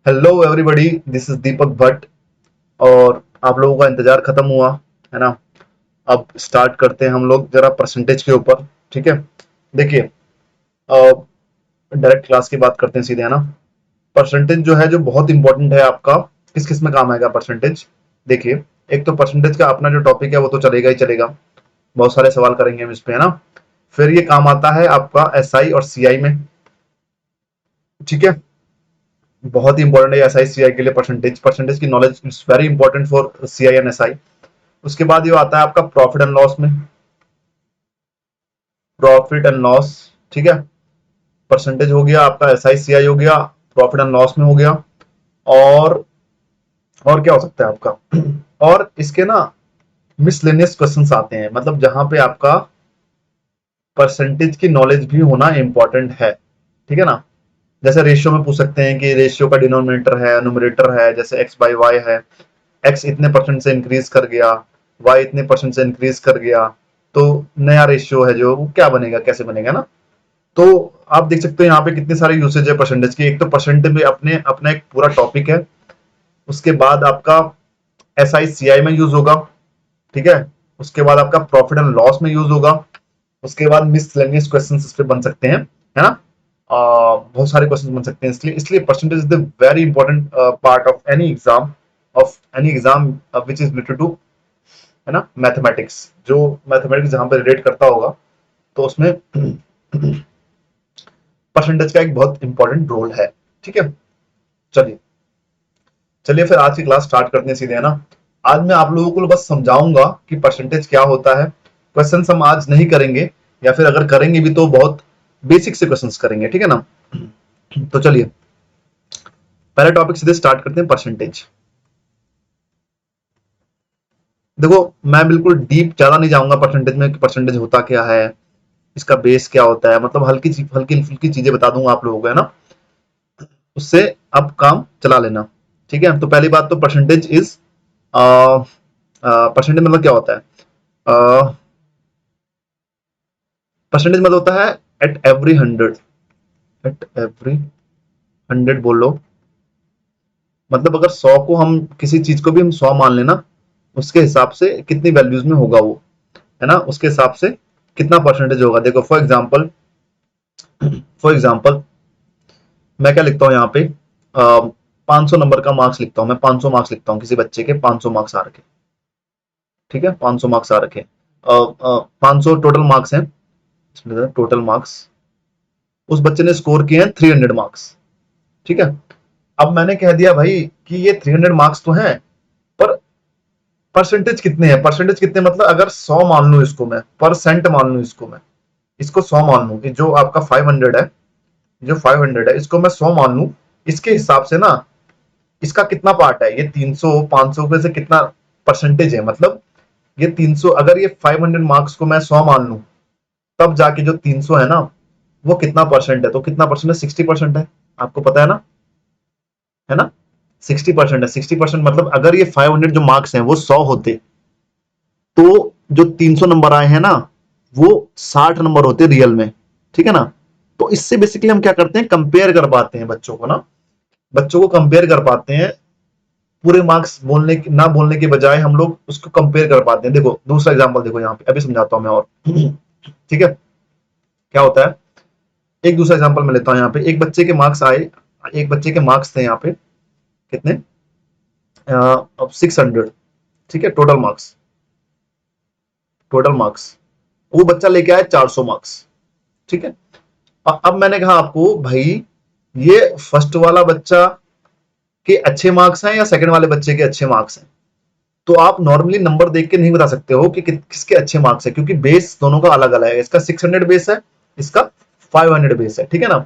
Hello everybody, this is दीपक भट्ट। और आप लोगों का इंतजार खत्म हुआ है ना। अब स्टार्ट करते हैं हम लोग जरा परसेंटेज के ऊपर। ठीक है, देखिए, डायरेक्ट क्लास की बात करते हैं सीधे, है ना। परसेंटेज जो है, जो बहुत इंपॉर्टेंट है आपका, किस किस में काम आएगा परसेंटेज। देखिए, एक तो परसेंटेज का अपना जो टॉपिक है वो तो चलेगा ही चलेगा, बहुत सारे सवाल करेंगे हम इस पे, है ना। फिर ये काम आता है आपका एसआई और सीआई में। ठीक है, बहुत ही इंपॉर्टेंट है एसआई सीआई के लिए। परसेंटेज परसेंटेज की knowledge is very important for CI and SI. उसके बाद ये आता है आपका प्रॉफिट एंड लॉस में, प्रॉफिट एंड लॉस। ठीक है, परसेंटेज हो गया आपका, एसआई सीआई हो गया, प्रॉफिट एंड लॉस में हो गया। और और क्या हो सकता है आपका और इसके ना मिसलेनियस क्वेश्चंस आते हैं, मतलब जहां पे आपका परसेंटेज की नॉलेज भी होना इंपॉर्टेंट है। ठीक है ना। जैसे रेशियो में पूछ सकते हैं कि रेशियो का डिनोमिनेटर है, न्यूमरेटर है, जैसे एक्स बाई वाई है। एक्स इतने परसेंट से इंक्रीज कर गया, वाई इतने परसेंट से इंक्रीज कर गया, तो नया रेशियो है जो वो क्या बनेगा, कैसे बनेगा ना। तो आप देख सकते हो यहाँ पे कितने सारे यूसेज है परसेंटेज की। एक तो परसेंटेज में अपने अपना एक पूरा टॉपिक है। उसके बाद आपका एस आई सी आई में यूज होगा। ठीक है, उसके बाद आपका प्रॉफिट एंड लॉस में यूज होगा। उसके बाद मिसलेनियस क्वेश्चन इस पे बन सकते हैं, है ना। बहुत सारे क्वेश्चन बन सकते हैं, इसलिए इसलिए percentage is the very important part of any exam which is related to, है ना, मैथमेटिक्स। जो मैथमेटिक्स जहां पे रिलेट करता होगा, तो उसमें परसेंटेज का एक बहुत इंपॉर्टेंट रोल है। ठीक है, चलिए चलिए फिर आज की क्लास स्टार्ट करते हैं सीधे, है ना। आज मैं आप लोगों को बस समझाऊंगा कि परसेंटेज क्या होता है। क्वेश्चन हम आज नहीं करेंगे, या फिर अगर करेंगे भी तो बहुत बेसिक से क्वेश्चंस करेंगे। ठीक है ना। तो चलिए पहले टॉपिक सीधे स्टार्ट करते हैं, परसेंटेज। देखो, मैं बिल्कुल डीप ज्यादा नहीं जाऊंगा परसेंटेज में कि परसेंटेज होता क्या है, इसका बेस क्या होता है, मतलब हल्की फुल्की चीजें बता दूंगा आप लोगों को, है ना। उससे आप काम चला लेना। ठीक है, तो पहली बात तो परसेंटेज इज, परसेंटेज मतलब क्या होता है। परसेंटेज मतलब होता है at every hundred, at every hundred बोल लो। मतलब अगर 100 को हम, किसी चीज को भी हम 100 मान लेना, उसके हिसाब से कितनी वैल्यूज में होगा वो, है ना, उसके हिसाब से कितना परसेंटेज होगा। देखो फॉर एग्जाम्पल मैं क्या लिखता हूँ यहाँ पे, 500 नंबर का मार्क्स लिखता हूँ, मैं 500 मार्क्स लिखता हूँ, किसी बच्चे के 500 मार्क्स आ रखे। ठीक है, 500 मार्क्स आ रखे, 500 टोटल मार्क्स हैं। टोटल मार्क्स उस बच्चे ने स्कोर किए हैं 300 मार्क्स। ठीक है, अब मैंने कह दिया भाई कि ये 300 मार्क्स तो हैं, पर परसेंटेज कितने हैं, परसेंटेज कितने, मतलब अगर 100 मान लू इसको, मैं परसेंट मान लू इसको, मैं इसको 100 मान लू कि जो आपका 500 है, जो 500 है इसको मैं 100 मान लू। इसके हिसाब से ना, इसका कितना पार्ट है, ये 300 500 में से कितना परसेंटेज है, मतलब ये 300, अगर ये 500 मार्क्स को मैं 100 मान लू, तब जाके जो 300 है ना, वो कितना परसेंट है, तो कितना परसेंट है, 60% है। आपको पता है ना, 60% है। 60% मतलब अगर ये 500 जो मार्क्स हैं वो 100 होते, तो जो 300 नंबर आए हैं ना, वो 60 नंबर होते रियल में। ठीक है ना। तो इससे बेसिकली हम क्या करते हैं, कंपेयर कर पाते हैं बच्चों को ना, बच्चों को कंपेयर कर पाते हैं। पूरे मार्क्स ना बोलने के बजाय हम लोग उसको कंपेयर कर पाते हैं। देखो दूसरा एग्जांपल, देखो यहाँ पे अभी समझाता हूं मैं और ठीक है, क्या होता है, एक दूसरा एग्जांपल मैं लेता हूं। यहाँ पे एक बच्चे के मार्क्स आए, एक बच्चे के मार्क्स थे यहाँ पे कितने, अब 600। ठीक है, टोटल मार्क्स वो बच्चा लेके आया 400 मार्क्स। ठीक है, अब मैंने कहा आपको भाई, ये फर्स्ट वाला बच्चा के अच्छे मार्क्स हैं या सेकंड वाले बच्चे के अच्छे मार्क्स हैं। तो आप नॉर्मली नंबर देख के नहीं बता सकते हो कि किसके अच्छे मार्क्स है, क्योंकि बेस दोनों का अलग अलग है। इसका 600 बेस है, इसका 500 बेस है। ठीक है ना।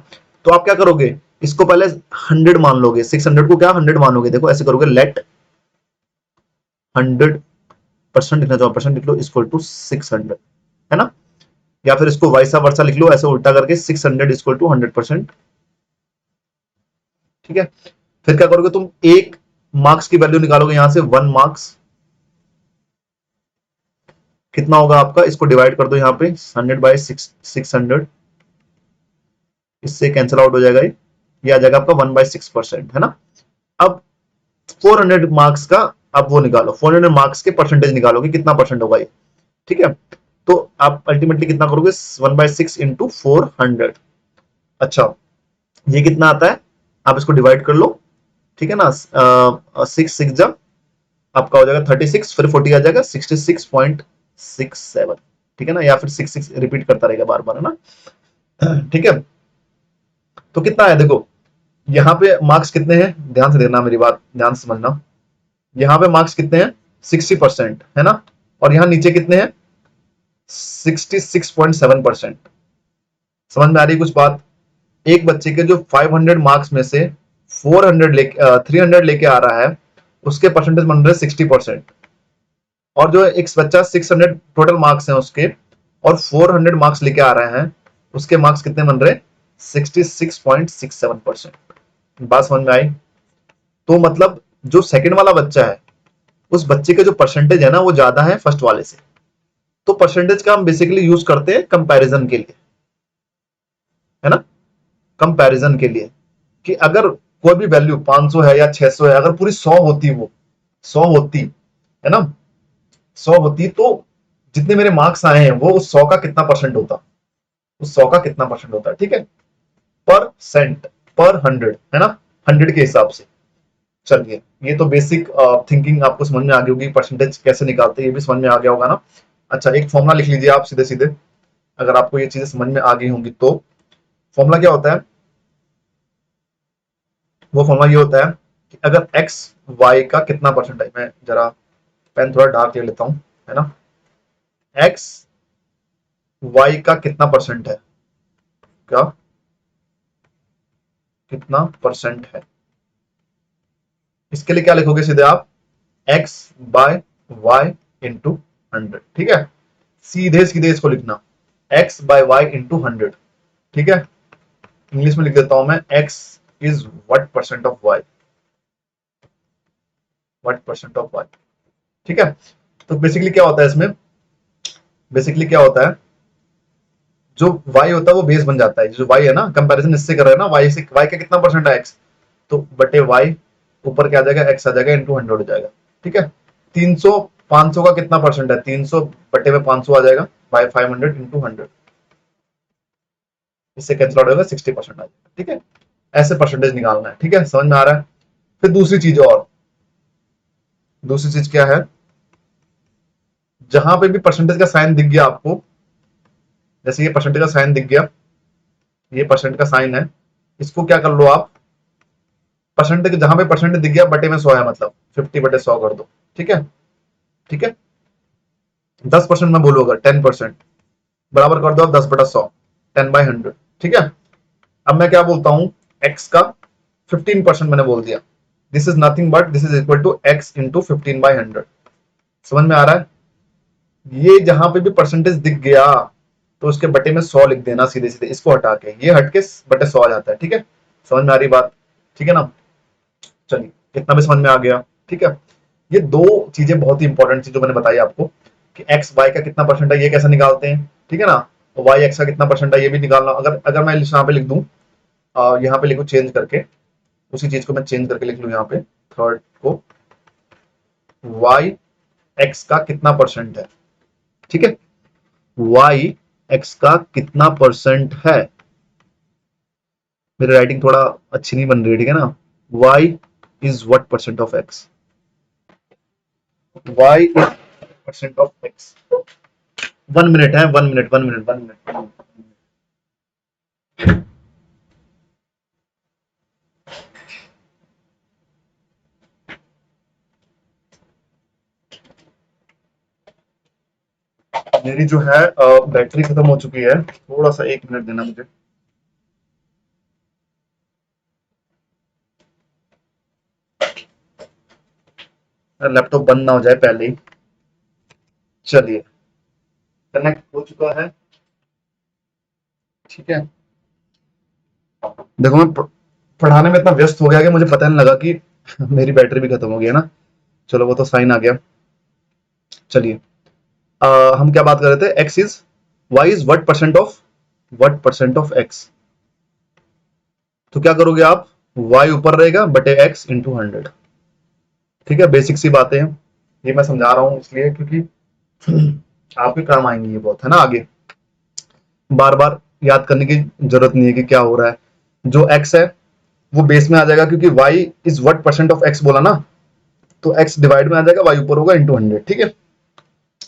तो आप क्या करोगे, इसको पहले 100 मान लोगे, 600 को क्या 100 मानोगे। देखो ऐसे करोगे, लेट 100% लिखना चाहो, परसेंट लिख लो इक्वल टू 600, है ना। या फिर इसको वाइसा वर्सा लिख लो, ऐसे उल्टा करके 600 इक्वल टू 100%। ठीक है, फिर क्या करोगे तुम, एक मार्क्स की वैल्यू निकालोगे यहां से, 1 मार्क्स कितना होगा आपका, इसको डिवाइड कर दो यहाँ पे 100/600, इससे कैंसिल आउट हो जाएगा, ये आ जाएगा आपका 1/6%, है ना। अब 400 मार्क्स का आप वो निकालो, 400 मार्क्स के परसेंटेज निकालोगे, कितना परसेंट होगा ये, ठीक है। तो आप अल्टीमेटली कितना करोगे, 1/6 इंटू 400। अच्छा, ये कितना आता है, आप इसको डिवाइड कर लो, ठीक है ना। 6 जा आपका हो जाएगा 36, फिर 40 आ जाएगा 66.67, ठीक है ना, या फिर 66 रिपीट करता रहेगा बार बार, है ना। ठीक है, तो कितना है देखो, यहाँ पे मार्क्स कितने हैं, ध्यान से देखना, मेरी बात ध्यान से समझना। यहाँ पे मार्क्स कितने हैं, 60%, है ना, और यहाँ नीचे कितने हैं, 66.7%। समझ में आ रही है कुछ बात। एक बच्चे के जो 500 मार्क्स में से 300 लेके आ रहा है, उसके परसेंटेज बन रहे 60%। और जो एक बच्चा 600 टोटल मार्क्स हैं उसके, और 400 मार्क्स लेके आ रहे हैं, उसके मार्क्स कितने बन रहे, 66.67%। बात समझ में आई। तो मतलब जो सेकंड वाला बच्चा है, उस बच्चे के जो परसेंटेज है ना, वो ज्यादा है फर्स्ट वाले से। तो परसेंटेज का हम बेसिकली यूज करते हैं कंपैरिजन के लिए, है ना, कंपैरिजन के लिए, कि अगर कोई भी वैल्यू 500 है या 600 है, अगर पूरी 100 होती, वो 100 होती, है ना, 100 होती, तो जितने मेरे मार्क्स आए हैं वो उस 100 का कितना परसेंट होता, उस 100 का कितना परसेंट होता है, ठीक है, परसेंट पर 100, है ना, 100 के हिसाब से। चलिए, ये तो बेसिक थिंकिंग आपको समझ में आ गई होगी, परसेंटेज कैसे निकालते हैं ये भी समझ में आ गया होगा ना। अच्छा, एक फॉर्मूला लिख लीजिए आप सीधे सीधे, अगर आपको ये चीजें समझ में आ गई होंगी तो। फॉर्मूला क्या होता है, वो फॉर्मूला ये होता है कि अगर एक्स वाई का कितना परसेंट है, मैं जरा पेन थोड़ा डार्क ले लेता हूं, है ना, एक्स वाई का कितना परसेंट है, क्या कितना परसेंट है, इसके लिए क्या लिखोगे सीधे आप, एक्स बाय वाई इंटू 100, ठीक है, सीधे सीधे इसको लिखना, एक्स बाय वाई इंटू 100, ठीक है। इंग्लिश में लिख देता हूं मैं, X is what percent of Y, what percent of Y, ठीक है। तो बेसिकली क्या होता है इसमें, बेसिकली क्या होता है, जो y होता है वो बेस बन जाता है, जो y है ना, कंपैरिजन इससे कर रहे हैं ना, y से, y का कितना परसेंट है x, तो बटे y, ऊपर क्या आ जाएगा, x आ जाएगा इंटू 100 हो जाएगा, ठीक है। 300, 500 का कितना परसेंट है, 300 बटे में 500 आ जाएगा, बाय 500 इंटू 100, इससे कैंसिल आउट होगा, 60% आ जाएगा, ठीक है। ऐसे परसेंटेज निकालना है, ठीक है, समझ में आ रहा है। फिर दूसरी चीज, और दूसरी चीज क्या है, जहां पे भी परसेंटेज का साइन दिख गया आपको, जैसे ये परसेंटेज का साइन दिख गया, ये परसेंट का साइन है, इसको क्या कर लो आप, परसेंट जहां पे परसेंट दिख गया बटे में 100 है, मतलब 50/100 कर दो, ठीक है, ठीक है। 10% में बोलूंगा, 10% बराबर कर दो आप 10/100, 10/100, ठीक है। अब मैं क्या बोलता हूं, x का 15% मैंने बोल दिया, this is nothing but this is equal to x into 15/100। समझ में आ रहा है, ये जहां पे भी परसेंटेज दिख गया, तो उसके बटे में 100 लिख देना सीधे सीधे, इसको हटा के, ये हट के बटे 100 आ जाता है, ठीक है। समझ में आ रही बात, ठीक है ना। चलिए, इतना भी समझ में आ गया, ठीक है। ये दो चीजें बहुत ही इंपॉर्टेंट थी जो मैंने बताई आपको, कि एक्स वाई का कितना परसेंट है ये कैसे निकालते हैं, ठीक है ना, वाई एक्स का कितना परसेंट है ये भी निकालना। अगर अगर मैं यहाँ पे लिख दूं, यहाँ पे लिखूं चेंज करके, उसी चीज को मैं चेंज करके लिख लूं यहाँ पे, थर्ड को, वाई एक्स का कितना परसेंट है, ठीक है, वाई एक्स का कितना परसेंट है, मेरी राइटिंग थोड़ा अच्छी नहीं बन रही है, ठीक है ना, Y is what percent of X, Y is percent of X. 1 minute है, 1 मिनट, 1 मिनट, 1 मिनट। मेरी जो है बैटरी खत्म हो चुकी है, थोड़ा सा 1 मिनट देना मुझे। लैपटॉप बंद ना हो जाए पहले ही। चलिए, कनेक्ट हो चुका है, ठीक है। देखो, मैं पढ़ाने में इतना व्यस्त हो गया कि मुझे पता नहीं लगा कि मेरी बैटरी भी खत्म हो गई है ना। चलो, वो तो साइन आ गया। चलिए, हम क्या बात कर रहे थे, X is, Y is what percent of X. तो क्या करोगे आप, y ऊपर रहेगा बटे x इंटू 100। ठीक है, बेसिक सी बातें हैं, ये मैं समझा रहा हूं इसलिए क्योंकि आपके काम आएंगी ये बहुत, है ना। आगे बार बार याद करने की जरूरत नहीं है कि क्या हो रहा है। जो x है वो बेस में आ जाएगा, क्योंकि y is what percent of x बोला ना, तो x डिवाइड में आ जाएगा, y ऊपर होगा इंटू 100। ठीक है,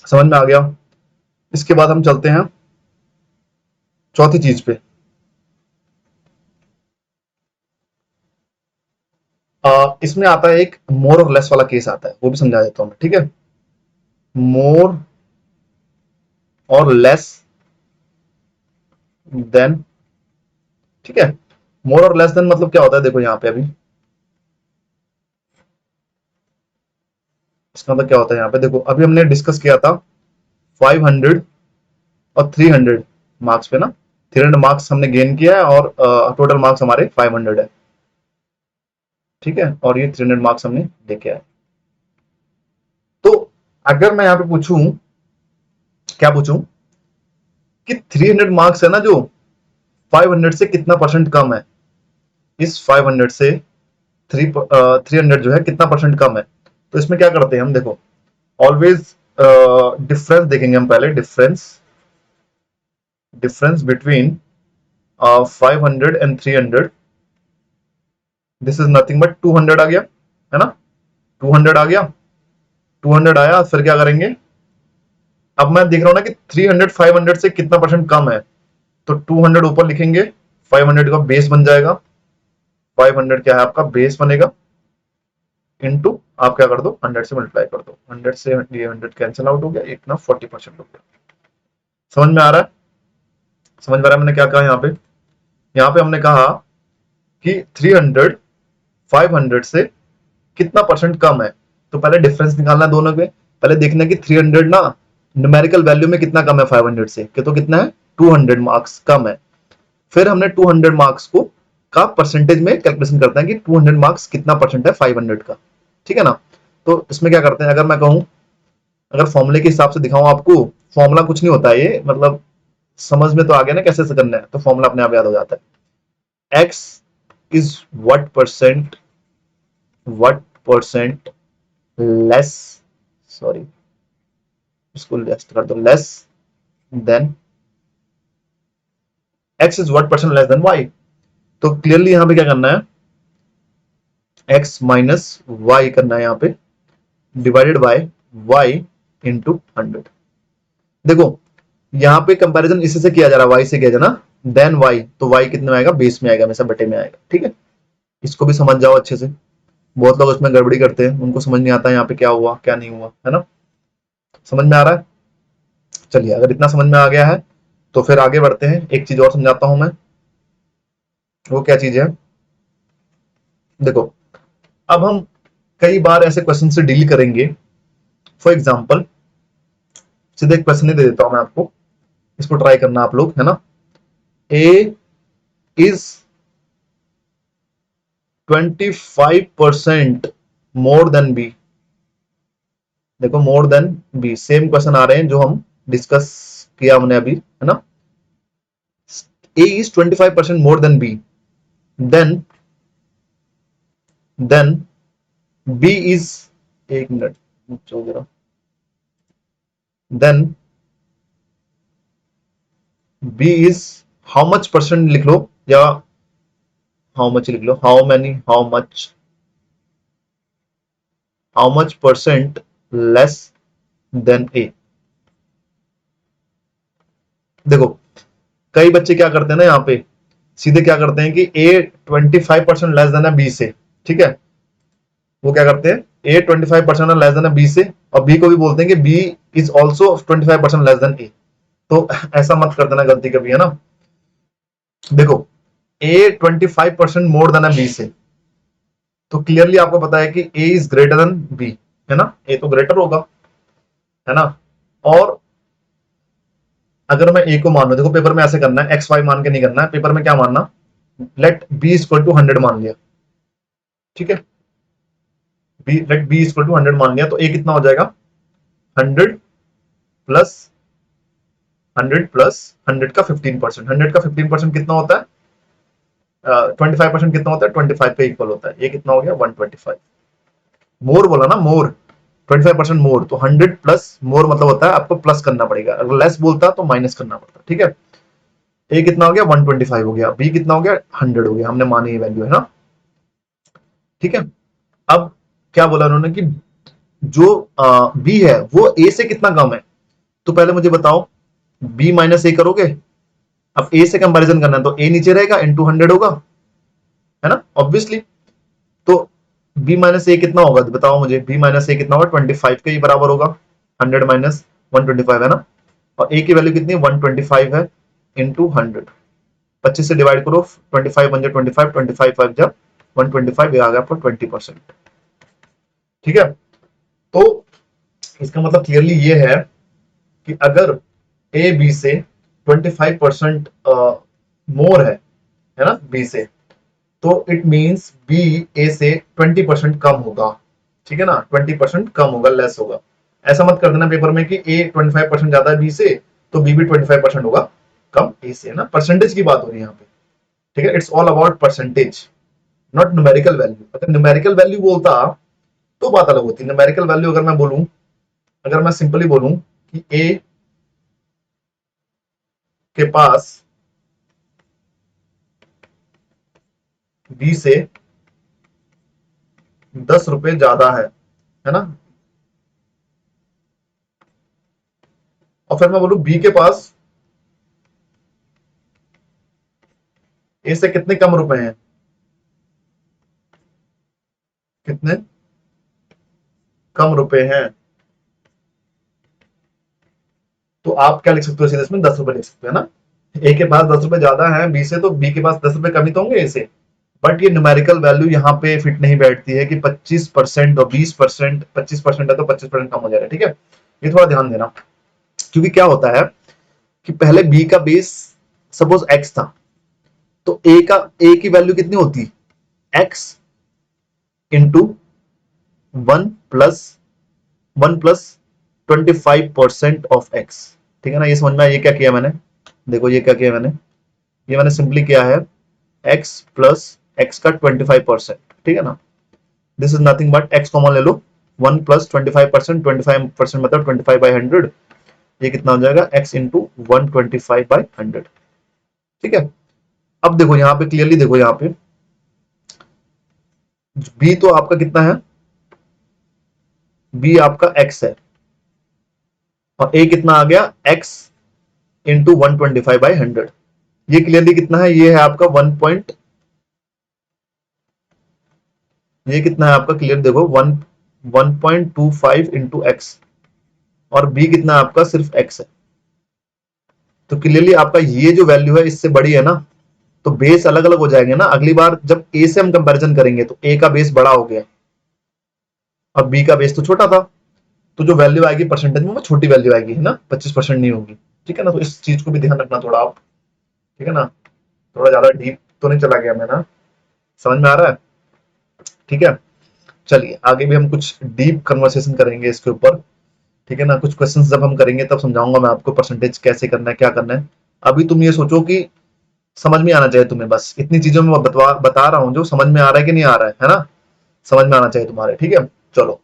समझ में आ गया। इसके बाद हम चलते हैं चौथी चीज पे। इसमें आता है एक मोर और लेस वाला केस आता है, वो भी समझा देता हूं मैं। ठीक है, मोर और लेस देन। ठीक है, मोर और लेस देन मतलब क्या होता है, देखो यहाँ पे अभी इसका मतलब क्या होता है। यहाँ पे देखो, अभी हमने डिस्कस किया था 500 और 300 मार्क्स पे ना। 300 मार्क्स हमने गेन किया है और टोटल मार्क्स हमारे 500 है। ठीक है, और ये 300 मार्क्स हमने लेके आए। तो अगर मैं यहाँ पे पूछूं, क्या पूछूं कि 300 मार्क्स है ना जो 500 से कितना परसेंट कम है, इस 500 से 300 जो है कितना परसेंट कम है। तो इसमें क्या करते हैं हम, देखो ऑलवेज डिफरेंस देखेंगे हम पहले। Difference between 500 and 300, this is nothing but 200 आ गया, है ना। 200 आ गया, 200 आया, फिर क्या करेंगे। अब मैं देख रहा हूं ना कि 300 500 से कितना परसेंट कम है, तो 200 ऊपर लिखेंगे, 500 का बेस बन जाएगा। 500 क्या है आपका बेस बनेगा, इनटू आप क्या कर दो 100 से मल्टीप्लाई कर दो। 100 से ये 100 कैंसिल आउट हो गया, इतना 40% हो गया। समझ में आ रहा है, समझ में आ रहा है मैंने क्या कहा यहाँ पे। यहाँ पे हमने कहा कि 300 500 से कितना परसेंट कम है। तो पहले डिफरेंस निकालना है दोनों पे। पहले देखना है कि 300 ना न्यूमेरिकल वैल्यू में कितना कम है 500 से, कि तो कितना है 200 मार्क्स कम है। फिर हमने 200 मार्क्स को का परसेंटेज में कैलकुलेशन करते हैं कि 200 मार्क्स कितना परसेंट है 500 का। ठीक है ना। तो इसमें क्या करते हैं, अगर मैं कहूं, अगर फॉर्मूले के हिसाब से दिखाऊं आपको, फॉर्मूला कुछ नहीं होता है ये, मतलब समझ में तो आ गया ना कैसे से करना है, तो फॉर्मूला अपने आप याद हो जाता है। x is what percent less, sorry इसको लेस कर दो, less than, x is what percent less then y। तो क्लियरली यहां पे क्या करना है, x माइनस y करना है यहाँ पे, डिवाइडेड बाय y इंटू 100। देखो यहाँ पे कंपैरिजन इसी से किया जा रहा है, y से किया जा रहा ना, देन y, तो y कितने में आएगा, बेस में आएगा, हमेशा बटे में आएगा। ठीक है, इसको भी समझ जाओ अच्छे से। बहुत लोग उसमें गड़बड़ी करते हैं, उनको समझ नहीं आता यहाँ पे क्या हुआ क्या नहीं हुआ, है ना। समझ में आ रहा है। चलिए, अगर इतना समझ में आ गया है तो फिर आगे बढ़ते हैं। एक चीज और समझाता हूं मैं, वो क्या चीज है, देखो अब हम कई बार ऐसे क्वेश्चन से डील करेंगे। फॉर एग्जाम्पल, सीधे एक क्वेश्चन ही दे देता हूं मैं आपको, इसको ट्राई करना आप लोग, है ना। A is 25% more than B. देखो more than B, same question आ रहे हैं जो हम डिस्कस किया हमने अभी, है ना। A is 25% more than B, then then B is, एक मिनट हो गया, then B is how much percent लिख लो, या हाउ मच लिख लो, how much percent less than A. देखो कई बच्चे क्या करते हैं ना, यहाँ पे सीधे क्या करते हैं कि ए 25% लेस देन है बी से। ठीक है, वो क्या करते हैं, ए 25% लेस देन है बी से, और बी को भी बोलते हैं कि B is also 25% less than A. तो ऐसा मत कर देना गलती कभी, है ना। देखो ए 25% मोर देन है बी से, तो क्लियरली आपको पता है कि ए इज ग्रेटर देन बी, है ना, ए तो ग्रेटर होगा, है ना। और अगर मैं ए को मान लू, देखो पेपर में ऐसे करना है, एक्स वाई मान के नहीं करना है, पेपर में क्या मानना, लेट बी इक्वल टू 100 मान लिया। ठीक है, लेट बी इक्वल टू 100 मान लिया, तो ए कितना हो जाएगा, 100 प्लस 100 प्लस 100 का 15%। 100 का 15% कितना होता है, 25% कितना होता है, 25 के इक्वल होता है। ये कितना हो गया, 125। मोर बोला ना, मोर, 25% मोर, तो 100 प्लस मोर मतलब होता है आपको प्लस करना पड़ेगा, अगर लेस बोलता तो माइनस करना पड़ता। ठीक है, ए कितना हो गया, 125 हो गया, बी कितना हो गया, 100 हो गया, हमने मानी ये वैल्यू है ना। ठीक है, अब क्या बोला उन्होंने कि जो बी है वो ए से कितना कम है, तो पहले मुझे बताओ, बी माइनस ए करोगे, अब ए से कंपैरिजन करना है तो ए नीचे रहेगा, इंटू 100 होगा, है ना, ऑब्वियसली। तो बी माइनस ए कितना होगा, तो बताओ मुझे, बी माइनस ए कितना होगा, 25 के ही बराबर होगा, 100 माइनस 125 है ना, और ए की वैल्यू कितनी है, 125 है, इंटू 100, 25 से डिवाइड करो, 25 वन जा 25, 25 फाइव जा 125, ये आ गया आपको 20%। ठीक है, तो इसका मतलब क्लियरली ये है कि अगर ए बी से 25% मोर है ना, बी से, तो इट मींस बी ए से 20% कम होगा। ठीक है ना, 20% कम होगा, लेस होगा। ऐसा मत कर देना पेपर में कि ए 25% ज्यादा है बी से, तो बी भी 25% होगा कम ए से, है ना, परसेंटेज की बात हो रही है यहाँ पे। ठीक है, it's all about percentage, not numerical value. अगर न्यूमेरिकल वैल्यू बोलता तो बात अलग होती। न्यूमेरिकल वैल्यू अगर मैं बोलूं, अगर मैं सिंपली बोलूं कि ए के पास बी से 10 रुपए ज्यादा है ना, और फिर मैं बोलूं बी के पास ए से कितने कम रुपए हैं, कितने कम रुपए हैं, तो आप क्या लिख सकते हो सीधे, इसमें 10 रुपए लिख सकते हो ना। ए के पास 10 रुपए ज्यादा है बी से, तो बी के पास 10 रुपए कमी तो होंगे ए से। बट ये न्यूमेरिकल वैल्यू यहाँ पे फिट नहीं बैठती है कि 25% और 20%, 25% है तो 25% कम हो जाएगा। ठीक है, ये थोड़ा ध्यान देना, क्योंकि क्या होता है कि पहले बी का बेस सपोज एक्स था, तो ए की वैल्यू कितनी होती, x into 1 plus 25% of x. ठीक है ना, ये समझ में आया, ये क्या किया मैंने, देखो ये क्या किया मैंने, ये मैंने सिंपली किया है एक्स प्लस एक्स का 25%। ठीक है ना, this is nothing but x common ले लो, 1 प्लस 25%, 25% मतलब 25/100, ये कितना हो जाएगा, एक्स इंटू 125/100। ठीक है, अब देखो यहाँ पे क्लियरली, देखो यहाँ पे बी तो आपका कितना है, बी आपका एक्स है, और ए कितना आ गया, एक्स इंटू 125/100, ये क्लियरली कितना है, ये है आपका ये कितना है आपका, क्लियर देखो, 1.25 इंटू एक्स, और बी कितना है आपका, सिर्फ एक्स है। तो क्लियरली आपका ये जो वैल्यू है इससे बड़ी है ना, तो बेस अलग अलग हो जाएंगे ना। अगली बार जब ए से हम कंपैरिजन करेंगे तो ए का बेस बड़ा हो गया और बी का बेस तो छोटा था, तो जो वैल्यू आएगी परसेंटेज में वो छोटी वैल्यू आएगी, है ना, 25% नहीं होगी। ठीक है ना, तो इस चीज को भी ध्यान रखना थोड़ा आप। ठीक है ना, थोड़ा ज्यादा डीप तो नहीं चला गया मैं ना, समझ में आ रहा है। ठीक है, चलिए आगे भी हम कुछ डीप कन्वर्सेशन करेंगे इसके ऊपर। ठीक है ना, कुछ क्वेश्चंस जब हम करेंगे तब समझाऊंगा मैं आपको परसेंटेज कैसे करना है, क्या करना है। अभी तुम ये सोचो कि समझ में आना चाहिए तुम्हें, बस इतनी चीजों में बता रहा हूँ जो समझ में आ रहा है कि नहीं आ रहा है ना, समझ में आना चाहिए तुम्हारे। ठीक है, चलो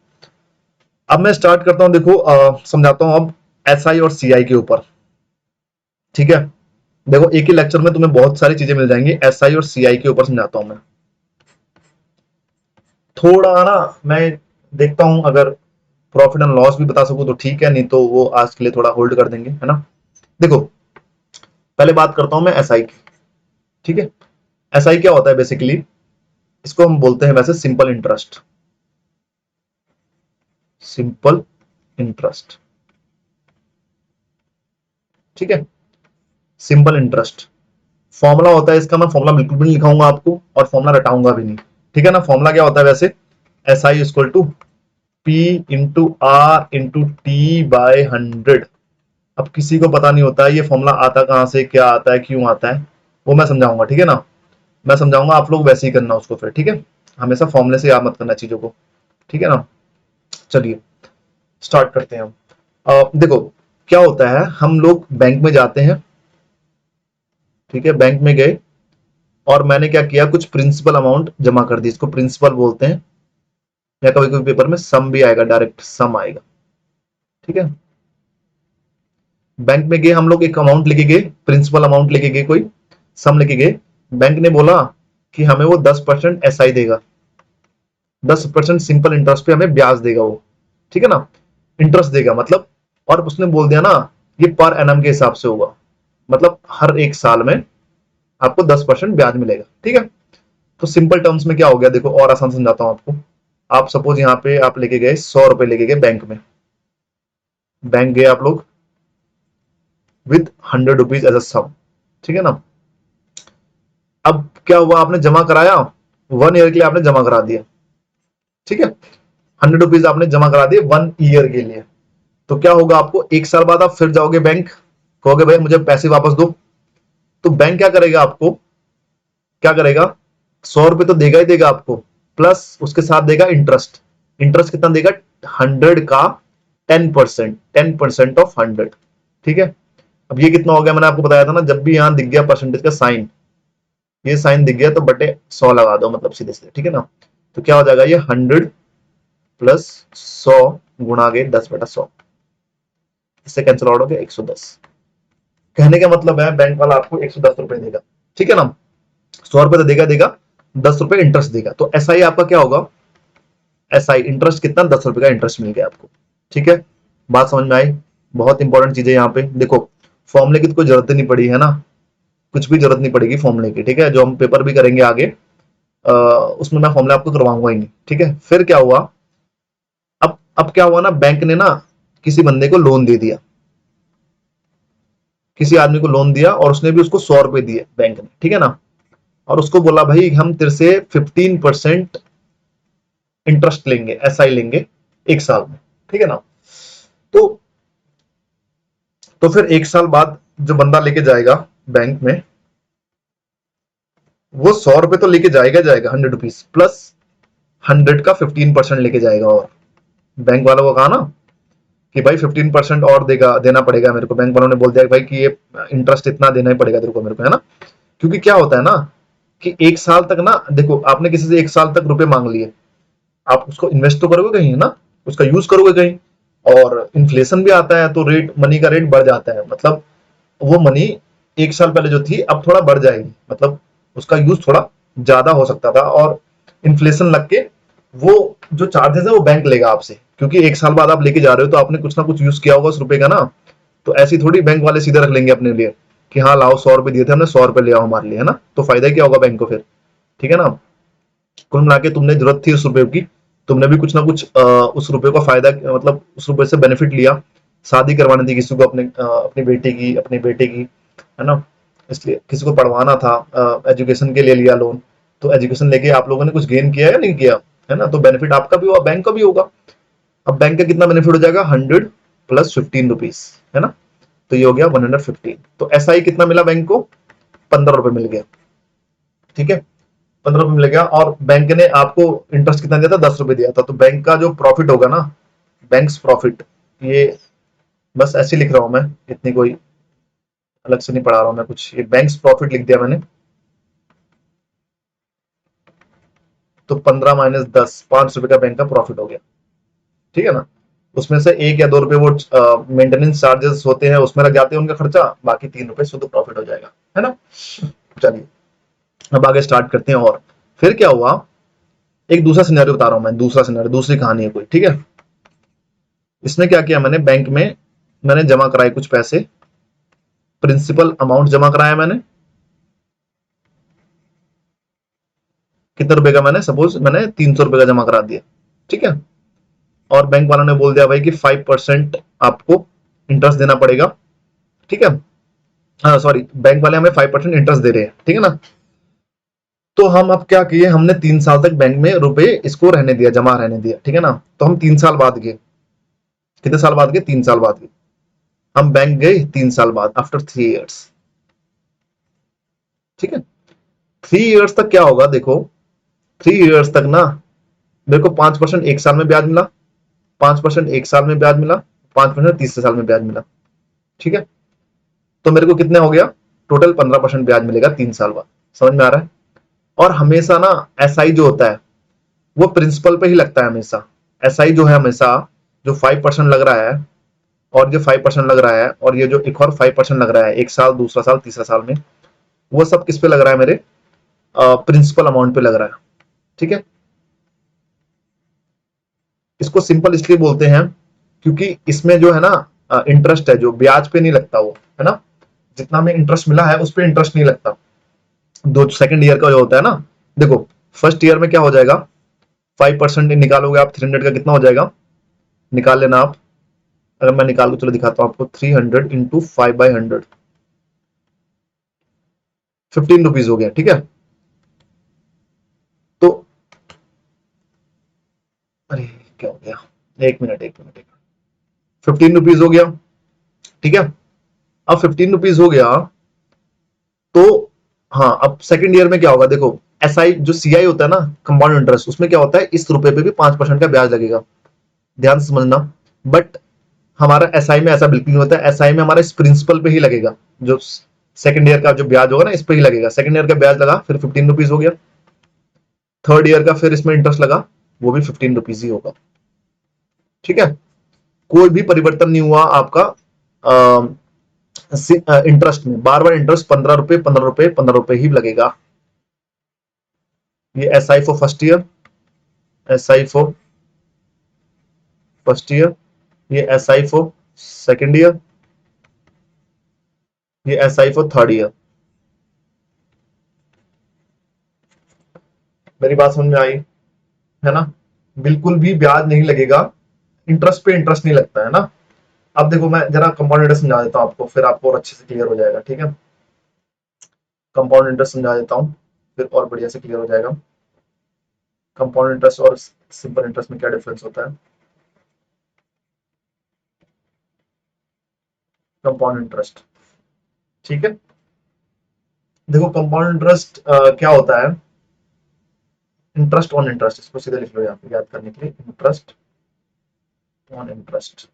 अब मैं स्टार्ट करता हूँ। देखो समझाता हूँ अब एसआई और सीआई के ऊपर। ठीक है, देखो एक ही लेक्चर में तुम्हें बहुत सारी चीजें मिल जाएंगी, एसआई और सीआई के ऊपर समझाता हूँ मैं। थोड़ा ना मैं देखता हूँ, अगर प्रॉफिट एंड लॉस भी बता सकूं तो ठीक है, नहीं तो वो आज के लिए थोड़ा होल्ड कर देंगे, है ना। देखो पहले बात करता हूं मैं एसआई की। ठीक है, एसआई क्या होता है बेसिकली, इसको हम बोलते हैं वैसे सिंपल इंटरेस्ट, सिंपल इंटरेस्ट। ठीक है, सिंपल इंटरेस्ट फॉर्मूला होता है इसका, मैं फॉर्मूला बिल्कुल भी नहीं लिखाऊंगा आपको और फॉर्मूला रटाऊंगा भी नहीं। ठीक है ना, फॉर्मूला क्या होता है वैसे, S I equal to P into R into T by 100। अब किसी को पता नहीं होता है ये फॉर्मूला आता कहां से, क्या आता है, क्यों आता है, वो मैं समझाऊंगा। ठीक है ना, मैं समझाऊंगा, आप लोग वैसे ही करना उसको फिर। ठीक है, हमेशा फॉर्मूले से याद मत करना चीजों को। ठीक है ना, चलिए स्टार्ट करते हैं हम। देखो क्या होता है, हम लोग बैंक में जाते हैं। ठीक है, बैंक में गए, और मैंने क्या किया, कुछ प्रिंसिपल अमाउंट जमा कर दी, इसको प्रिंसिपल बोलते हैं, या कभी कभी पेपर में सम भी आएगा, डायरेक्ट सम आएगा। ठीक है, बैंक में गए हम लोग, एक अमाउंट लेके गए, प्रिंसिपल अमाउंट लेके गए, कोई सम लेके गए। बैंक ने बोला कि हमें वो 10% एसआई देगा, 10% सिंपल इंटरेस्ट पे हमें ब्याज देगा वो, ठीक है ना, इंटरेस्ट देगा मतलब। और उसने बोल दिया ना, ये पर एनम के हिसाब से होगा, मतलब हर एक साल में आपको 10% ब्याज मिलेगा। ठीक है, तो सिंपल टर्म्स में क्या हो गया, देखो और आसान समझाता हूं आपको। आप सपोज यहाँ पे आप लेके गए 100 रुपए लेके गए बैंक में, बैंक गए आप लोग विद 100 रुपीज एज अ सम, ठीक है ना। अब क्या हुआ, आपने जमा कराया, 1 ईयर के लिए आपने जमा करा दिया, ठीक है, 100 रुपीज आपने जमा करा दिए 1 ईयर के लिए। तो क्या होगा, आपको एक साल बाद आप फिर जाओगे बैंक, कहोगे भाई मुझे पैसे वापस दो। तो बैंक क्या करेगा, आपको क्या करेगा, 100 रुपए तो देगा ही देगा आपको, प्लस उसके साथ देगा इंटरेस्ट। इंटरेस्ट कितना देगा, 100 का 10%, 10% ऑफ 100। ठीक है, अब ये कितना हो गया, मैंने आपको बताया था ना, जब भी यहां दिख गया परसेंटेज का साइन, ये साइन दिख गया तो बटे 100 लगा दो, मतलब सीधे सीधे, ठीक है ना। तो क्या हो जाएगा, ये 100 + 100 गुणा के 10/100, इससे कैंसिल आउट हो गया 110। कहने का मतलब है बैंक वाला आपको 110 रुपए देगा, ठीक है ना, 100 रुपए तो देगा देगा, 10 रुपए इंटरेस्ट देगा। तो एसआई आपका क्या होगा, एसआई इंटरेस्ट कितना, 10 रुपए का इंटरेस्ट मिल गया आपको। ठीक है, बात समझ में आई। बहुत इंपॉर्टेंट चीज है यहाँ पे, देखो फॉर्मूले की तो कोई जरूरत ही नहीं पड़ी है ना, कुछ भी जरूरत नहीं पड़ेगी फॉर्मूले की। ठीक है, जो हम पेपर भी करेंगे आगे, उसमें मैं फॉर्मूला आपको करवाऊंगा ही नहीं। ठीक है, फिर क्या हुआ, अब क्या हुआ ना, बैंक ने ना किसी बंदे को लोन दे दिया, किसी आदमी को लोन दिया, और उसने भी उसको 100 रुपए दिए बैंक ने, ठीक है ना। और उसको बोला भाई हम तेरे से 15% इंटरेस्ट लेंगे, एसआई लेंगे 1 साल में, ठीक है ना। तो फिर 1 साल बाद जो बंदा लेके जाएगा बैंक में, वो 100 रुपए तो लेके जाएगा जाएगा, 100 रुपीज प्लस 100 का 15% लेके जाएगा। और बैंक वालों को कहा ना कि भाई 15% और देना पड़ेगा मेरे को, बैंक वालों ने बोल दिया भाई कि ये इंटरेस्ट इतना देना ही पड़ेगा तेरे को, मेरे को, है ना। क्योंकि क्या होता है ना कि 1 साल तक ना, देखो आपने किसी से 1 साल तक रुपए मांग लिए, आप उसको इन्वेस्ट तो करोगे कहीं, है ना, उसका यूज करोगे कहीं, और इन्फ्लेशन भी आता है तो रेट, मनी का रेट बढ़ जाता है, मतलब वो मनी 1 साल पहले जो थी अब थोड़ा बढ़ जाएगी, मतलब उसका यूज थोड़ा ज्यादा हो सकता था, और इन्फ्लेशन लग के वो जो चार्जेस है वो बैंक लेगा आपसे, क्योंकि 1 साल बाद आप लेके जा रहे हो तो आपने कुछ ना कुछ यूज किया होगा उस रुपए का ना। तो ऐसी थोड़ी बैंक वाले सीधे रख लेंगे अपने लिए कि हाँ लाओ 100 रुपए दिए थे हमने, 100 रुपए ले आओ हमारे लिए, है ना। तो फायदा क्या होगा बैंक को फिर, ठीक है ना। कुल मिला के तुमने जरूरत थी उस रुपए की, तुमने भी कुछ ना कुछ उस रुपए का फायदा, मतलब उस रुपए से बेनिफिट लिया, शादी करवानी थी किसी को अपने अपनी बेटी की, अपने बेटे की, है ना, इसलिए किसी को पढ़वाना था, एजुकेशन के लिए लिया लोन। तो एजुकेशन लेके आप लोगों ने कुछ गेन किया या नहीं किया, है ना। तो बेनिफिट आपका भी हुआ, बैंक का भी होगा। अब बैंक का कितना बेनिफिट हो जाएगा, 100 + 15 रुपीज, है ना। तो ये हो गया 115। तो एसआई कितना मिला बैंक को, 15 रुपए मिल गया, ठीक है, 15 रुपए मिल गया। और बैंक ने आपको इंटरेस्ट कितना दिया था, 10 रुपए दिया था। तो बैंक का जो प्रॉफिट होगा ना, बैंक्स प्रॉफिट, ये बस ऐसे लिख रहा हूं मैं, इतनी कोई अलग से नहीं पढ़ा रहा हूं मैं कुछ, ये बैंक्स प्रॉफिट लिख दिया मैंने। तो 15 - 10, 5 रुपए का बैंक का प्रॉफिट हो गया, ठीक है ना। उसमें से 1 या 2 रुपए वो मेंटेनेंस चार्जेस होते हैं, उसमें लग जाते हैं उनका खर्चा, बाकी 3 रुपए शुद्ध प्रॉफिट हो जाएगा, है ना। चलिए अब आगे स्टार्ट करते हैं। और फिर क्या हुआ, एक दूसरा सिनेरियो बता रहा हूं मैं, दूसरा सिनेरियो, दूसरी कहानी है कोई, ठीक है। इसने क्या किया, मैंने बैंक में मैंने जमा कराए कुछ पैसे, प्रिंसिपल अमाउंट जमा कराया मैंने, कितने रुपए का, मैंने सपोज मैंने 300 रुपए का जमा करा दिया, ठीक है। और बैंक वालों ने बोल दिया भाई कि 5% आपको इंटरेस्ट देना पड़ेगा, ठीक है। हाँ सॉरी, बैंक वाले हमें 5% इंटरेस्ट दे रहे हैं, ठीक है ना। तो हम अब क्या किए, हमने 3 साल तक बैंक में रुपए इसको रहने दिया, जमा रहने दिया, ठीक है ना। तो हम 3 साल बाद गए, कितने साल बाद गए, 3 साल बाद गए, हम बैंक गए 3 साल बाद, आफ्टर 3 इयर्स, ठीक है। 3 इयर्स तक क्या होगा, देखो 3 इयर्स तक ना मेरे को 5% 1 साल में ब्याज मिला, 5% 1 साल में ब्याज मिला, 5% तीसरे साल में ब्याज मिला, ठीक है। तो मेरे को कितने हो गया, टोटल 15% ब्याज मिलेगा 3 साल बाद, समझ में आ रहा है? और हमेशा ना एसआई जो होता है वो प्रिंसिपल पे ही लगता है हमेशा। एसआई जो है हमेशा, जो 5% लग रहा है और जो 5% लग रहा है और ये जो एक और 5% लग रहा है, एक साल, दूसरा साल, तीसरा साल में, वो सब किस पे लग रहा है? मेरे प्रिंसिपल अमाउंट पे लग रहा है। ठीक है, इसको सिंपल इसलिए बोलते हैं क्योंकि इसमें जो है ना इंटरेस्ट है, जो ब्याज पे नहीं लगता वो, है ना? जितना हमें इंटरेस्ट मिला है उस पे इंटरेस्ट नहीं लगता। दो सेकंड ईयर का जो होता है ना, देखो फर्स्ट ईयर में क्या हो जाएगा, 5% निकालोगे आप 300 का, कितना हो जाएगा? निकाल लेना आप। अगर मैं निकाल के चलो दिखाता हूँ आपको, 300 इंटू 5/100, 15 रुपीज हो गया। ठीक है, तो अरे क्या हो गया, एक मिनट एक मिनट, 15 रुपीज हो गया। ठीक है, अब 15 रुपीज हो गया तो हाँ, अब सेकंड ईयर में क्या होगा? देखो एसआई जो सीआई होता है ना, कंपाउंड इंटरेस्ट, उसमें क्या होता है, इस रुपए पे भी 5% का ब्याज लगेगा। ध्यान से समझना। बट हमारा एसआई में ऐसा बिल्कुल नहीं होता है। एसआई में हमारा इस प्रिंसिपल पे ही लगेगा, जो सेकंड ईयर का जो ब्याज होगा ना, इस पे ही लगेगा। सेकंड ईयर का ब्याज लगा, फिर 15 रुपीज हो गया। थर्ड ईयर का फिर इसमें इंटरेस्ट लगा, वो भी 15 रुपीज ही होगा। ठीक है, कोई भी परिवर्तन नहीं हुआ आपका इंटरेस्ट में। बार बार इंटरेस्ट 15 रुपए 15 रुपए 15 रुपए ही लगेगा। ये S I for first year, S I for first year, ये S I for second year, ये S I for third year. मेरी बात समझ में आई, है ना? बिल्कुल भी ब्याज नहीं लगेगा, इंटरेस्ट पे इंटरेस्ट नहीं लगता है ना। अब देखो मैं जरा कंपाउंड इंटरेस्ट समझा देता हूँ आपको, फिर आपको और अच्छे से क्लियर हो जाएगा। ठीक है, कंपाउंड इंटरेस्ट समझा देता हूँ, फिर और बढ़िया से क्लियर हो जाएगा। कंपाउंड इंटरेस्ट और सिंपल इंटरेस्ट में क्या डिफरेंस होता है? कंपाउंड इंटरेस्ट, ठीक है, देखो कंपाउंड इंटरेस्ट क्या होता है? इंटरेस्ट ऑन इंटरेस्ट, इसको सीधे लिख लो यहाँ पे याद करने के लिए, interest on interest.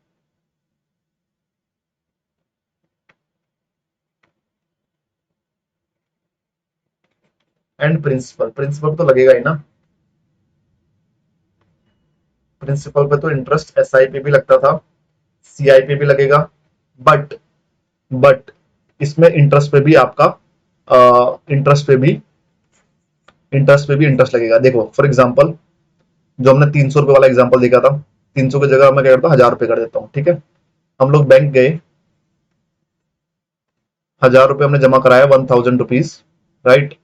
And principal, principal तो लगेगा ही ना। प्रिंसिपल पे तो इंटरेस्ट एसआई पे भी लगता था, सीआई पे भी लगेगा। बट बट इसमें इंटरेस्ट पे भी आपका इंटरेस्ट पे भी इंटरेस्ट लगेगा। देखो फॉर एग्जांपल, जो हमने 300 रुपए वाला एग्जांपल देखा था, 300 की जगह मैं क्या करता हूँ, 1000 रुपए कर देता हूँ। ठीक है, हम लोग बैंक गए, 1000 रुपए हमने जमा कराया, 1000 रुपीज, राइट?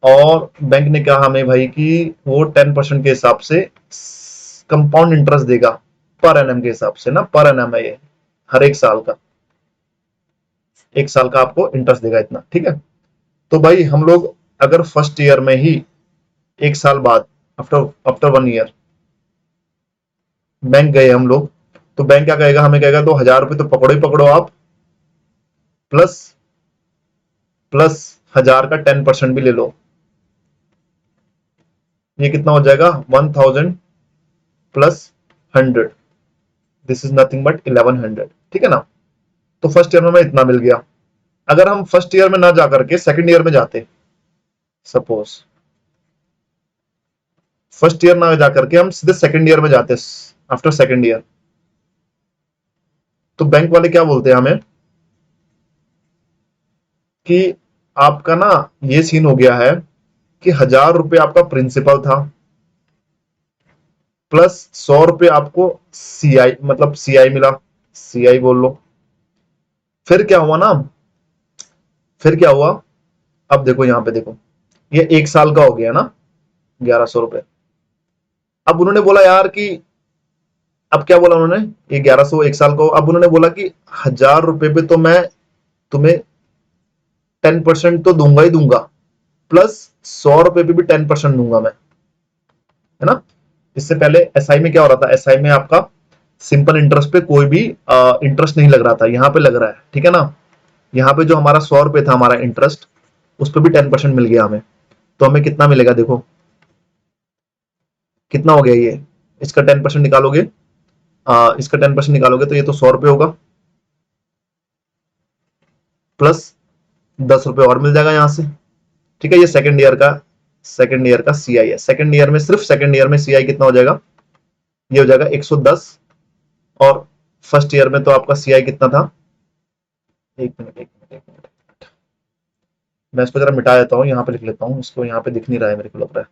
और बैंक ने कहा हमें भाई कि वो 10% के हिसाब से कंपाउंड इंटरेस्ट देगा, पर एनएम के हिसाब से ना, पर एनएम है ये, हर एक साल का, एक साल का आपको इंटरेस्ट देगा इतना। ठीक है, तो भाई हम लोग अगर फर्स्ट ईयर में ही, एक साल बाद, आफ्टर आफ्टर 1 ईयर बैंक गए हम लोग, तो बैंक क्या कहेगा, हमें कहेगा तो 1000 रुपए तो पकड़ो ही पकड़ो आप, प्लस प्लस 1000 का 10% भी ले लो। ये कितना हो जाएगा, 1000 plus 100, this is nothing but 1100। ठीक है ना? तो फर्स्ट ईयर में हमें इतना मिल गया। अगर हम फर्स्ट ईयर में ना जाकर के सेकंड ईयर में जाते, सपोज फर्स्ट ईयर ना जाकर के हम सीधे सेकंड ईयर में जाते, आफ्टर सेकंड ईयर, तो बैंक वाले क्या बोलते हैं हमें कि आपका ना ये सीन हो गया है कि 1000 रुपए आपका प्रिंसिपल था, प्लस 100 रुपए आपको सीआई, मतलब सीआई मिला, सीआई बोल लो। फिर क्या हुआ ना, फिर क्या हुआ, अब देखो यहाँ पे देखो, ये एक साल का हो गया ना, 1100 रुपए। अब उन्होंने बोला यार कि, अब क्या बोला उन्होंने, ये 1100 एक साल को, अब उन्होंने बोला कि 1000 रुपए पे तो मैं तुम्हें 10% तो दूंगा ही दूंगा, प्लस 100 रुपए पे भी 10% दूंगा मैं, है ना? इससे पहले एसआई में क्या हो रहा था, एसआई में आपका सिंपल इंटरेस्ट पे कोई भी इंटरेस्ट नहीं लग रहा था, यहाँ पे लग रहा है। ठीक है ना? यहाँ पे जो हमारा 100 रुपए था हमारा इंटरेस्ट, उस पर भी 10% मिल गया हमें। तो हमें कितना मिलेगा, देखो कितना हो गया ये, इसका 10% निकालोगे, इसका 10% निकालोगे तो ये तो 100 रुपए होगा, प्लस 10 रुपए और मिल जाएगा यहाँ से, ठीक है, ये सेकंड ईयर का सीआई है। सेकंड ईयर में, सिर्फ सेकंड ईयर में सीआई कितना हो जाएगा, ये हो जाएगा 110। और फर्स्ट ईयर में तो आपका सीआई कितना था, एक मिनट, मैं इसको जरा मिटा देता हूँ, यहाँ पे लिख लेता हूँ इसको, यहाँ पे दिख नहीं रहा है मेरे को लग रहा है।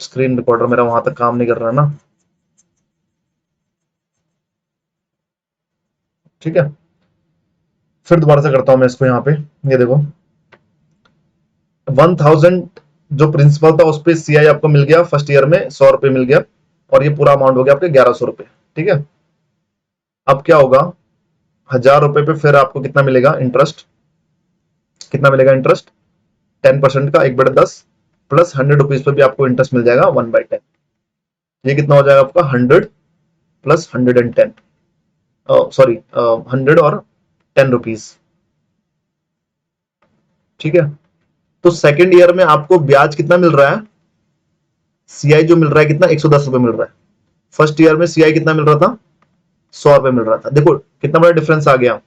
स्क्रीन रिकॉर्डर मेरा वहां तक काम नहीं कर रहा ना। ठीक है, फिर दोबारा से करता हूं मैं इसको। यहाँ पे ये देखो, 1000 जो प्रिंसिपल था उस पे सीआई आपको मिल गया फर्स्ट ईयर में, 100 रुपए मिल गया, और ये पूरा अमाउंट हो गया आपके 1100 रुपए। ठीक है, अब क्या होगा, 1000 रुपए पे फिर आपको कितना मिलेगा इंटरेस्ट, कितना मिलेगा इंटरेस्ट, 10% का 1/10, प्लस 100 रुपीज पे भी आपको इंटरेस्ट मिल जाएगा 1/10। ये कितना हो जाएगा आपका, 100 प्लस 110, सॉरी 100 और 10 रुपीज। ठीक है, तो सेकेंड ईयर में आपको ब्याज कितना मिल रहा है, सीआई जो मिल रहा है कितना, 110 रुपए मिल रहा है। फर्स्ट ईयर में सीआई कितना मिल रहा था, 100 रुपए मिल रहा था। देखो कितना बड़ा डिफरेंस आ गया।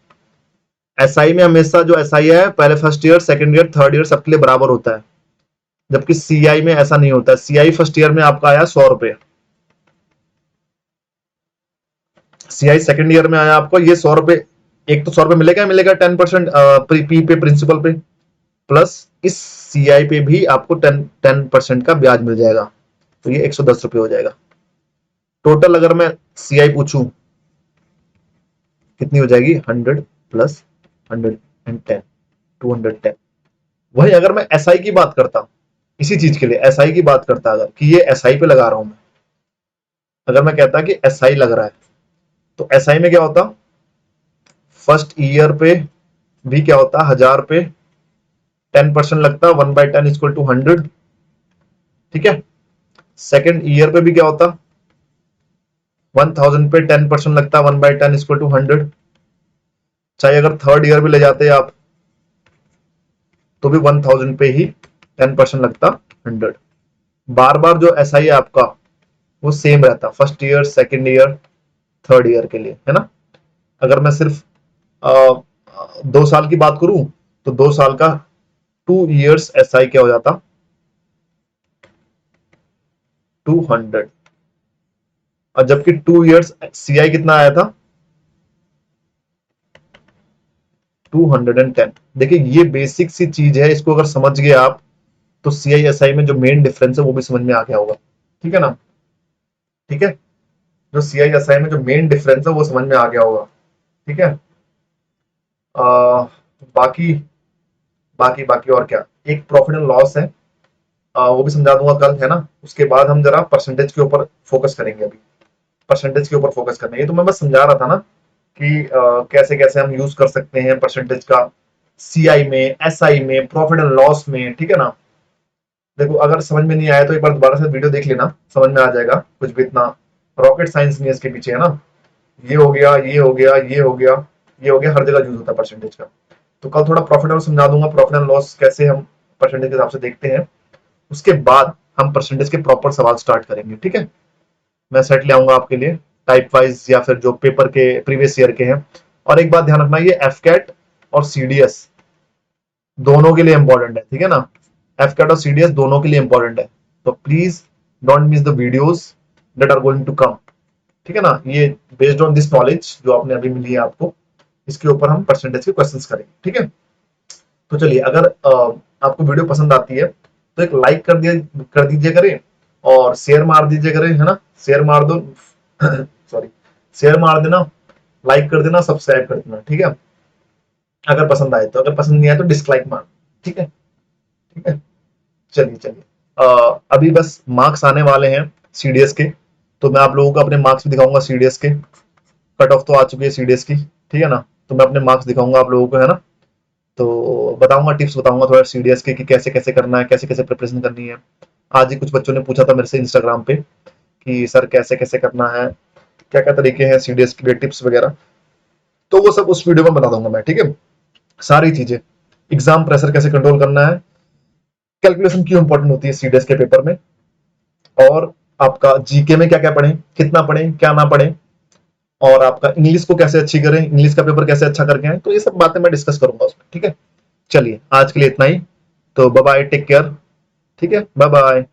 एसआई में हमेशा जो एसआई है पहले first year, second year, third year सबके लिए बराबर होता है, जबकि सीआई में ऐसा नहीं होता है। सीआई फर्स्ट ईयर में आपका आया 100 रुपए, सीआई सेकंड ईयर में आया आपको ये 100 रुपए। एक तो 100 रुपए मिलेगा मिलेगा 10% पी पे, प्रिंसिपल पे, प्लस इस सीआई पे भी आपको 10% का ब्याज मिल जाएगा, तो ये 110 रुपए हो जाएगा। टोटल अगर मैं सीआई पूछूं कितनी हो जाएगी, 100 प्लस 110, 210। वही अगर मैं एसआई की बात करता, इसी चीज के लिए एसआई की बात करता, अगर कि ये एसआई पे लगा रहा हूं मैं, अगर मैं कहता कि एसआई लग रहा है, तो एसआई में क्या होता, फर्स्ट ईयर पे भी क्या होता, 1000 पे 10% लगता, 1/10 इक्वल टू 100। ठीक है, सेकेंड ईयर पे भी क्या होता, 1000 पे 10% लगता, 1/10 इक्वल टू 100। चाहे अगर थर्ड ईयर भी ले जाते आप तो भी 1000 पे ही 10% लगता, 100। बार बार जो एसआई है आपका वो सेम रहता, first year, second year, third year के लिए, है ना। अगर मैं सिर्फ 2 साल की बात करूं तो 2 साल का 2 इयर्स एसआई क्या हो जाता, 200। और जबकि 2 इयर्स सीआई कितना आया था, 210। देखिए ये बेसिक सी चीज है, इसको अगर समझ गए आप तो सीआई एसआई में जो मेन डिफरेंस है वो भी समझ में आ गया होगा। ठीक है ना, ठीक है, जो सीआई एसआई में जो मेन डिफरेंस है वो समझ में आ गया होगा। ठीक है, बाकी बाकी बाकी और क्या, एक प्रॉफिट एंड लॉस है, वो भी समझा दूंगा कल, है ना। उसके बाद हम जरा परसेंटेज के ऊपर फोकस करेंगे, अभी परसेंटेज के ऊपर फोकस करना है। ये तो मैं बस समझा रहा था ना कि कैसे कैसे हम यूज कर सकते हैं परसेंटेज का सीआई में, एसआई में, प्रॉफिट एंड लॉस में। ठीक है ना, देखो अगर समझ में नहीं आया तो एक बार दोबारा से वीडियो देख लेना, समझ में आ जाएगा। कुछ भी इतना रॉकेट साइंस नहीं है इसके पीछे, है ना। ये हो गया, ये हो गया, ये हो गया, ये हो गया, हर जगह यूज होता है परसेंटेज का। तो कल थोड़ा प्रॉफिट और समझा दूंगा, प्रॉफिट एंड लॉस कैसे हम परसेंटेज के हिसाब से देखते हैं। उसके बाद हम परसेंटेज के प्रॉपर सवाल स्टार्ट करेंगे। ठीक है, मैं सेट ले आऊंगा आपके लिए टाइप वाइज, या फिर जो पेपर के प्रीवियस ईयर के हैं। और एक बात ध्यान रखना, ये एफकैट और सीडीएस दोनों के लिए इंपॉर्टेंट है। ठीक है ना, एफकैट और सीडीएस दोनों के लिए इंपॉर्टेंट है, तो please don't miss the videos that are going to come. ठीक है ना, ये बेस्ड ऑन दिस नॉलेज जो आपने अभी मिली है आपको, इसके ऊपर हम परसेंटेज के क्वेश्चंस करेंगे। ठीक है, तो चलिए, अगर आपको वीडियो पसंद आती है तो एक लाइक कर दीजिए करें, और शेयर मार दीजिए करें, है ना। शेयर मार दो सॉरी, शेयर मार देना, लाइक कर देना, सब्सक्राइब कर देना। ठीक है, अगर पसंद आए तो, अगर पसंद नहीं आए तो डिसलाइक मार। ठीक है, ठीक है, चलिए चलिए, अभी बस मार्क्स आने वाले हैं सीडीएस के, तो मैं आप लोगों को अपने मार्क्स भी दिखाऊंगा सीडीएस के। कट ऑफ तो आ चुकी है सीडीएस की, ठीक है ना, तो मैं अपने मार्क्स दिखाऊंगा आप लोगों को, है ना। तो बताऊंगा, टिप्स बताऊंगा थोड़ा सीडीएस के कि कैसे कैसे करना है, कैसे कैसे प्रिपरेशन करनी है। आज ही कुछ बच्चों ने पूछा था मेरे से इंस्टाग्राम पे कि सर कैसे कैसे करना है, क्या क्या तरीके हैं सीडीएस के लिए, टिप्स वगैरह, तो वो सब उस वीडियो में बता दूंगा मैं। ठीक है, सारी चीजें, एग्जाम प्रेशर कैसे कंट्रोल करना है, कैलकुलेशन क्यों इंपॉर्टेंट होती है सीडीएस के पेपर में, और आपका जीके में क्या क्या पढ़े, कितना पढ़े, क्या ना पढ़े, और आपका इंग्लिश को कैसे अच्छी करें, इंग्लिश का पेपर कैसे अच्छा करके आए, तो ये सब बातें मैं डिस्कस करूंगा उसमें। ठीक है, चलिए आज के लिए इतना ही। तो बाय बाय, टेक केयर। ठीक है, बाय बाय।